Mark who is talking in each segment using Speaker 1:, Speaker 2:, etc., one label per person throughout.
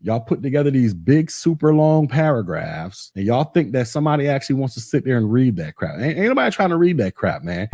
Speaker 1: Y'all put together these big, super long paragraphs, and y'all think that somebody actually wants to sit there and read that crap. Ain't nobody trying to read that crap, man.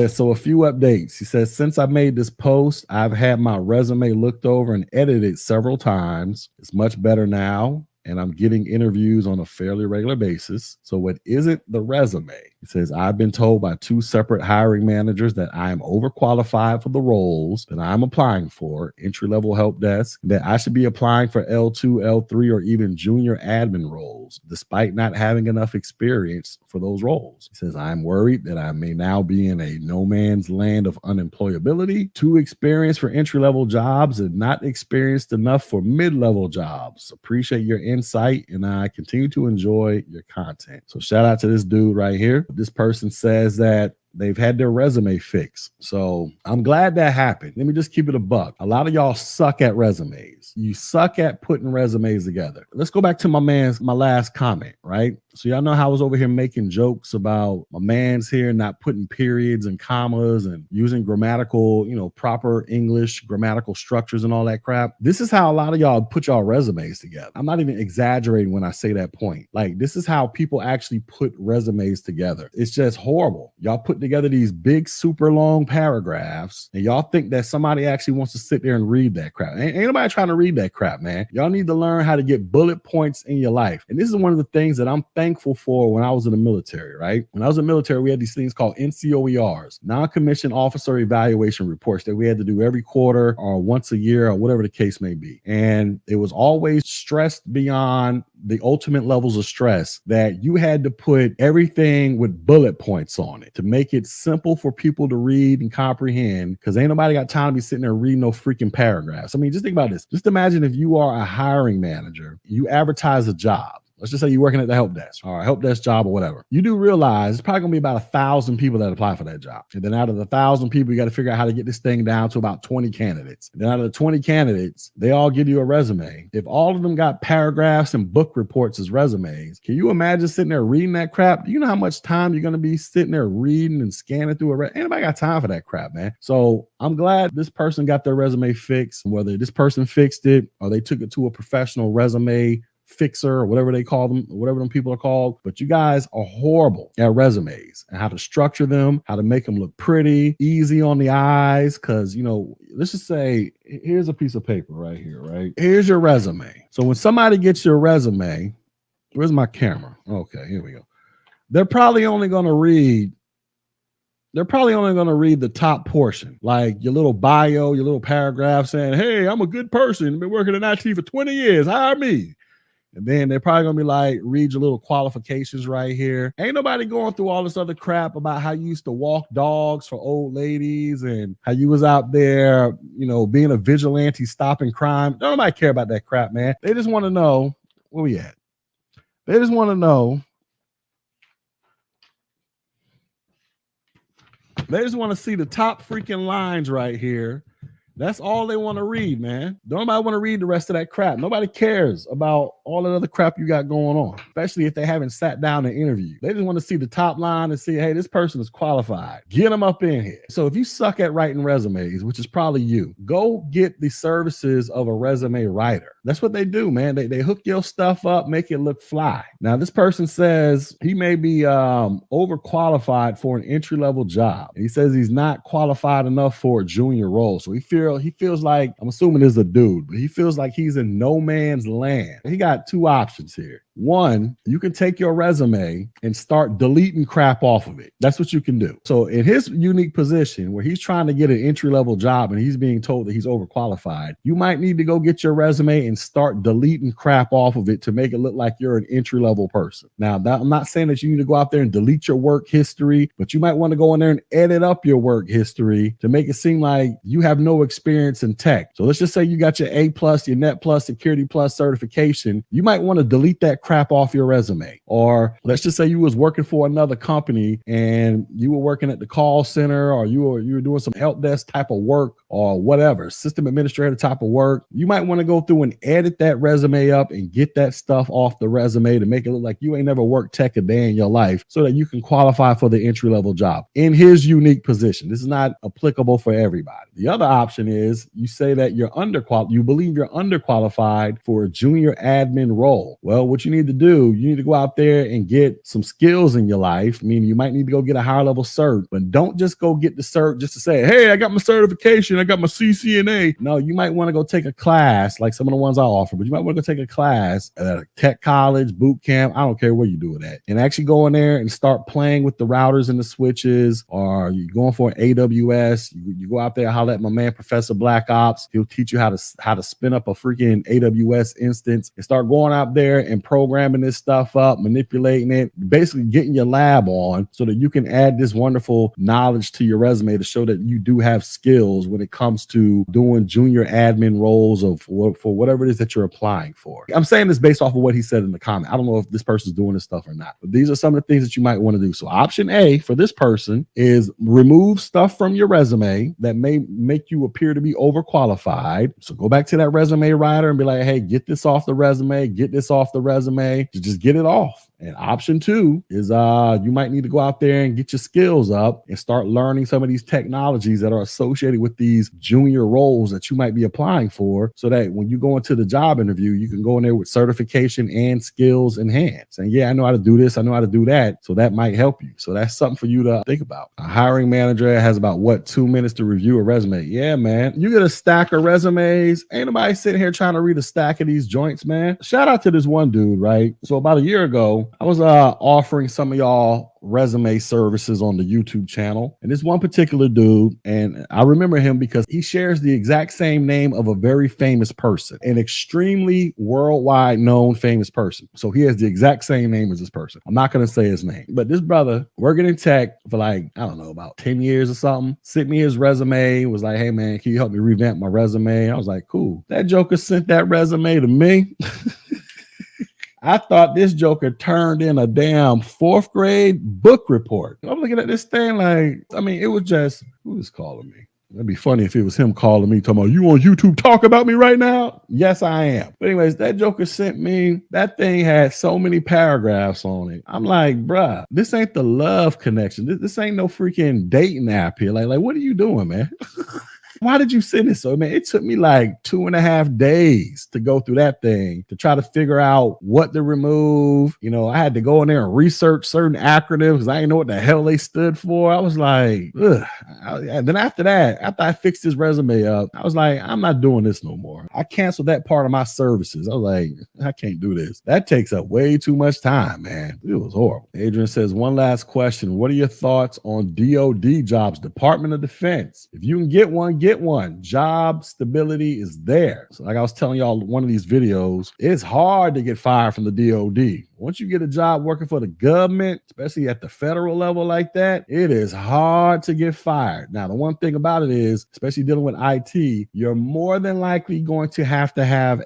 Speaker 1: So a few updates. He says, since I made this post, I've had my resume looked over and edited several times. It's much better now, and I'm getting interviews on a fairly regular basis. So what isn't the resume? He says, I've been told by 2 separate hiring managers that I am overqualified for the roles that I'm applying for, entry-level help desk, that I should be applying for L2, L3, or even junior admin roles, despite not having enough experience for those roles. He says, I'm worried that I may now be in a no man's land of unemployability, too experienced for entry-level jobs and not experienced enough for mid-level jobs. Appreciate your insight, and I continue to enjoy your content. So shout out to this dude right here. This person says that they've had their resume fixed. So I'm glad that happened. Let me just keep it a buck. A lot of y'all suck at resumes. You suck at putting resumes together. Let's go back to my last comment, right? So y'all know how I was over here making jokes about my man's here not putting periods and commas and using grammatical, proper English grammatical structures and all that crap. This is how a lot of y'all put y'all resumes together. I'm not even exaggerating when I say that point. Like, this is how people actually put resumes together. It's just horrible. Y'all put together these big, super long paragraphs, and y'all think that somebody actually wants to sit there and read that crap. Ain't nobody trying to read that crap, man. Y'all need to learn how to get bullet points in your life. And this is one of the things that I'm thankful for when I was in the military, right? When I was in the military, we had these things called NCOERs, non-commissioned officer evaluation reports, that we had to do every quarter or once a year or whatever the case may be. And it was always stressed beyond the ultimate levels of stress that you had to put everything with bullet points on it to make it simple for people to read and comprehend, because ain't nobody got time to be sitting there reading no freaking paragraphs. I mean, just think about this. Just imagine if you are a hiring manager, you advertise a job. Let's just say you're working at the help desk or a help desk job or whatever. You do realize it's probably going to be about 1,000 people that apply for that job. And then out of the 1,000 people, you got to figure out how to get this thing down to about 20 candidates. And then out of the 20 candidates, they all give you a resume. If all of them got paragraphs and book reports as resumes, can you imagine sitting there reading that crap? Do you know how much time you're going to be sitting there reading and scanning through Ain't nobody got time for that crap, man. So I'm glad this person got their resume fixed. Whether this person fixed it or they took it to a professional resume fixer or whatever they call them, whatever them people are called. But you guys are horrible at resumes and how to structure them, how to make them look pretty, easy on the eyes. Because, let's just say, here's a piece of paper right here, right? Here's your resume. So when somebody gets your resume, where's my camera? Okay, here we go. They're probably only going to read the top portion, like your little bio, your little paragraph saying, hey, I'm a good person. I've been working in IT for 20 years. Hire me. And then they're probably going to be like, read your little qualifications right here. Ain't nobody going through all this other crap about how you used to walk dogs for old ladies and how you was out there, being a vigilante, stopping crime. Don't nobody care about that crap, man. They just want to know where we at. They just want to know. They just want to see the top freaking lines right here. That's all they want to read, man. Nobody want to read the rest of that crap. Nobody cares about all that other crap you got going on, especially if they haven't sat down and interviewed. They just want to see the top line and see, hey, this person is qualified. Get them up in here. So if you suck at writing resumes, which is probably you, go get the services of a resume writer. That's what they do, man. They hook your stuff up, make it look fly. Now, this person says he may be overqualified for an entry-level job. He says he's not qualified enough for a junior role. So he feels like, I'm assuming this is a dude, but he feels like he's in no man's land. He got 2 options here. One, you can take your resume and start deleting crap off of it. That's what you can do. So in his unique position where he's trying to get an entry-level job and he's being told that he's overqualified, you might need to go get your resume and start deleting crap off of it to make it look like you're an entry-level person. Now, I'm not saying that you need to go out there and delete your work history, but you might want to go in there and edit up your work history to make it seem like you have no experience in tech. So let's just say you got your A+, your Net+, Security Plus certification. You might want to delete that crap off your resume. Or let's just say you was working for another company and you were working at the call center, or you were doing some help desk type of work or whatever, system administrator type of work. You might want to go through and edit that resume up and get that stuff off the resume to make it look like you ain't never worked tech a day in your life, so that you can qualify for the entry level job in his unique position. This is not applicable for everybody. The other option is you say that you're underqualified. You believe you're underqualified for a junior admin role. Well, what you need to do, you need to go out there and get some skills in your life. I mean, you might need to go get a higher level cert, but don't just go get the cert just to say, hey, I got my certification, I got my CCNA. No, you might want to go take a class like some of the ones I offer, but you might want to go take a class at a tech college, boot camp. I don't care where you do it at, and actually go in there and start playing with the routers and the switches. Or you're going for an AWS, you go out there, holler at my man Professor Black Ops. He'll teach you how to spin up a freaking AWS instance and start going out there and programming this stuff up, manipulating it, basically getting your lab on so that you can add this wonderful knowledge to your resume to show that you do have skills when it comes to doing junior admin roles for whatever it is that you're applying for. I'm saying this based off of what he said in the comment. I don't know if this person's doing this stuff or not, but these are some of the things that you might want to do. So option A for this person is remove stuff from your resume that may make you appear to be overqualified. So go back to that resume writer and be like, hey, get this off the resume, get this off the resume, just get it off. And option two is you might need to go out there and get your skills up and start learning some of these technologies that are associated with these junior roles that you might be applying for, so that when you go into the job interview, you can go in there with certification and skills in hand, saying, yeah, I know how to do this, I know how to do that. So that might help you. So that's something for you to think about. A hiring manager has about 2 minutes to review a resume. Yeah, man. You get a stack of resumes. Ain't nobody sitting here trying to read a stack of these joints, man. Shout out to this one dude, right? So about a year ago, I was offering some of y'all resume services on the YouTube channel, and this one particular dude, and I remember him because he shares the exact same name of a very famous person, an extremely worldwide known famous person. So he has the exact same name as this person. I'm not going to say his name, but this brother working in tech for like, I don't know, about 10 years or something, sent me his resume, was like, hey man, can you help me revamp my resume? I was like, cool. That joker sent that resume to me. I thought this joker turned in a damn 4th grade book report. I'm looking at this thing like, I mean, it was just, who was calling me? It'd be funny if it was him calling me, talking about, you on YouTube talk about me right now? Yes, I am. But anyways, that joker sent me, that thing had so many paragraphs on it. I'm like, bruh, this ain't the love connection. This ain't no freaking dating app here. Like, what are you doing, man? Why did you send it? So, man, it took me like 2.5 days to go through that thing to try to figure out what to remove. You know, I had to go in there and research certain acronyms because I didn't know what the hell they stood for. I was like, ugh. And then after that, after I fixed his resume up, I was like, I'm not doing this no more. I canceled that part of my services. I was like, I can't do this. That takes up way too much time, man. It was horrible. Adrian says, one last question. What are your thoughts on DOD jobs, Department of Defense? If you can get one, get one. Job stability is there. So like I was telling y'all one of these videos, it's hard to get fired from the DOD. Once you get a job working for the government, especially at the federal level like that, it is hard to get fired. Now, the one thing about it is, especially dealing with IT, you're more than likely going to have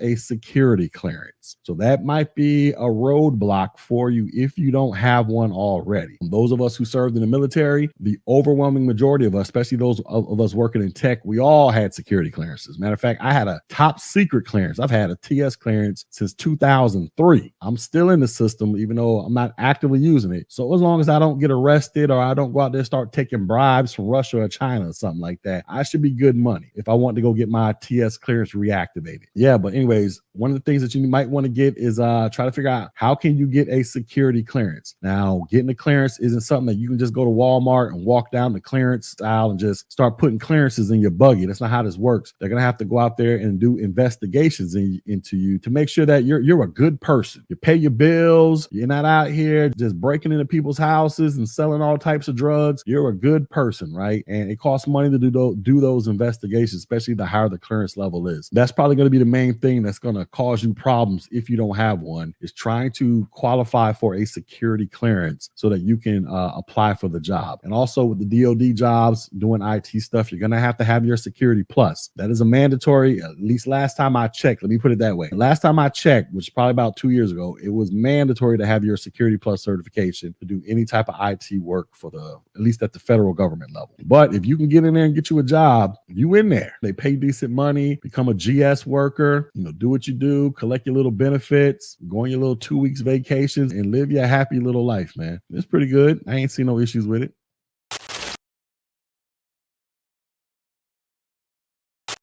Speaker 1: a security clearance. So that might be a roadblock for you if you don't have one already. Those of us who served in the military, the overwhelming majority of us, especially those of us working in tech, we all had security clearances. Matter of fact, I had a top secret clearance. I've had a TS clearance since 2003. I'm still in the system, even though I'm not actively using it. So as long as I don't get arrested or I don't go out there and start taking bribes from Russia or China or something like that, I should be good money if I want to go get my TS clearance reactivated. Yeah, but anyways, one of the things that you might want to get is try to figure out how can you get a security clearance. Now, getting a clearance isn't something that you can just go to Walmart and walk down the clearance aisle and just start putting clearances in your buggy. That's not how this works. They're going to have to go out there and do investigations into you to make sure that you're a good person. You pay your bills. You're not out here just breaking into people's houses and selling all types of drugs. You're a good person, right? And it costs money to do those investigations, especially the higher the clearance level is. That's probably going to be the main thing that's going to cause you problems if you don't have one, is trying to qualify for a security clearance so that you can apply for the job. And also with the DoD jobs, doing IT stuff, you're going to have your Security Plus. That is a mandatory, at least last time I checked. Let me put it that way. Last time I checked, which is probably about 2 years ago, it was mandatory to have your Security Plus certification to do any type of IT work for at least at the federal government level. But if you can get in there and get you a job, you in there. They pay decent money, become a GS worker, do what you do, collect your little benefits, go on your little 2 weeks vacations and live your happy little life, man. It's pretty good. I ain't seen no issues with it.